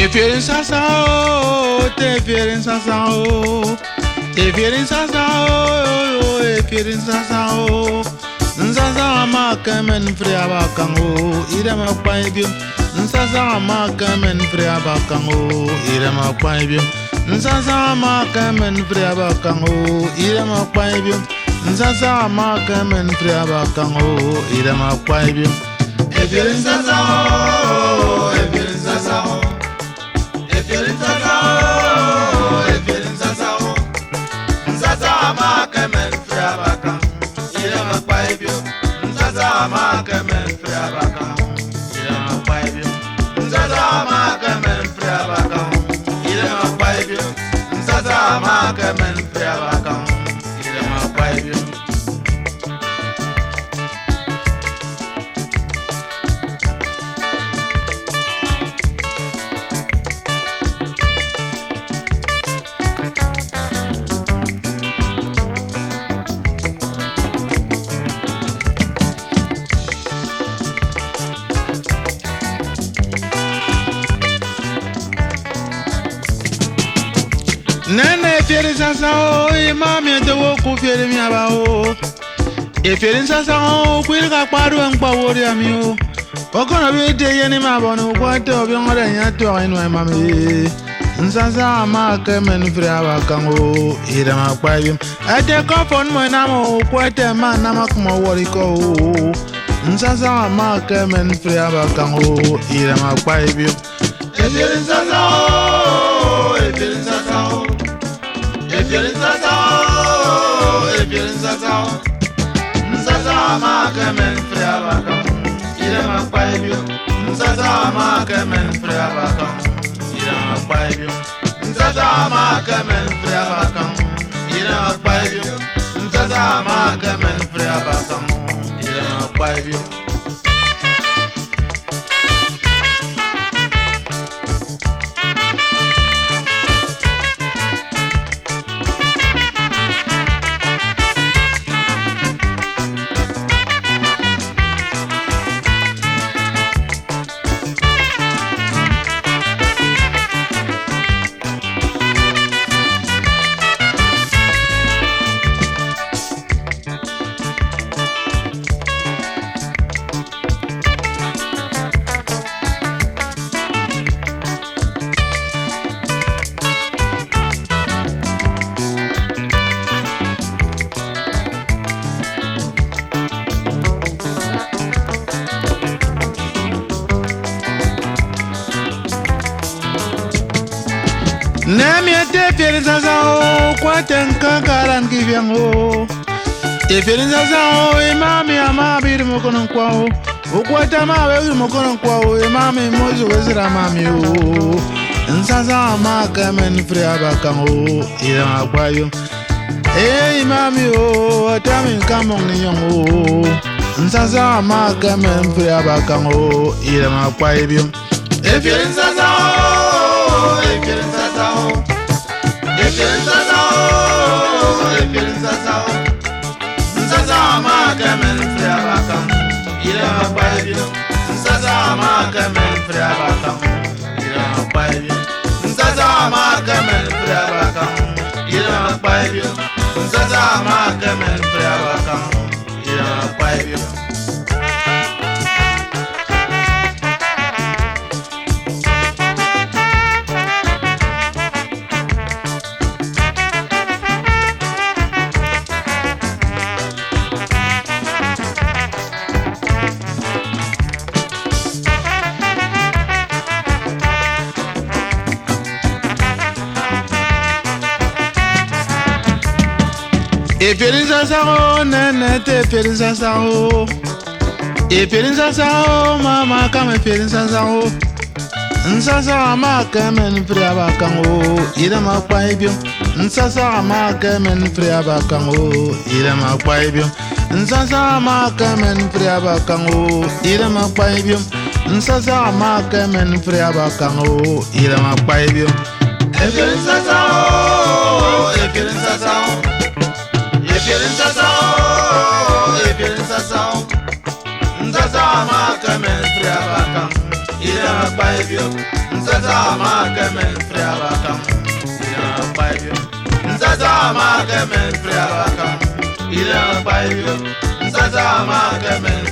Efirin sasao, te efirin sasao, efirin sasao, efirin sasao. Nsaza ma kemen fria bakango, ire ma paibio. Nsaza ma kemen fria bakango, ire ma paibio. Nsaza ma kemen fria bakango, ire ma paibio. Nsaza ma kemen fria bakango, ire ma paibio. Efirin sasao, efirin sasao. Efirin sasao, efirin sasao. Nsaza ma kemen fria bakango. Ire ma paibio, nzaza ma kemen fria baka. Ire ma paibio, nzaza ma kemen fria baka. Ire ma paibio, nzaza ma kemen fria baka. Ire ma paibio. Nene efirin sasao, imami de woku firin mi abao. Efirin sasao, kwilika kwadu enkwa wori amio. Okono bi de yeni mabonu, kwate obi ngore nyato inu emami. Nsasa ma kemen fria bakango, ire ma kwabim. Ate kofon mo namo, kwate ma nama kuma wori ko. Nsasa ma kemen fria bakango, ire ma kwabim. Efirin sasao, efirin sasao. Efirin sasao, efirin sasao. Nsaza ma kemen fria bakango, ire ma paibio. Nsaza ma kemen fria bakango, ire ma paibio. Nsaza ma kemen fria bakango, ire ma paibio. Nsaza ma kemen fria bakango, ire ma paibio. Nemi ete efirin sasao, kwaten kakaran kiviango. Efirin sasao, imami amabiri mokonon kwao. Ukwata mawe mokonon kwao, imami mozu wezira mami o. Nsasa ma kemen fria bakango, ire ma kwayo. Imami o, atami kamong ninyongo. Nsasa ma kemen fria bakango, ire ma kwayo. Efirin sasao, efirin sasao. Efirin sasao, efirin sasao. Nsaza ma kemen fria bakango, ire ma paibio. Nsaza ma kemen fria bakango, ire ma paibio. Nsaza ma kemen fria bakango, ire ma paibio. Nsaza ma kemen fria bakango, ire ma paibio. Efirin sasao, nene te efirin sasao. Efirin sasao, mama kame efirin sasao. Nsasa ma kemen fria bakango, ire ma paibio. Nsasa ma kemen fria bakango, ire ma paibio. Nsasa ma kemen fria bakango, ire ma paibio. Nsasa ma kemen fria bakango, ire ma paibio. Efirin sasao, efirin sasao. Efirin sasao, efirin sasao. Nzaza ma kemen fria bakango, ila baibio nzaza ma kemen friabaka ila baibio nzaza ma kemen friabaka ila baibio nzaza ma kemen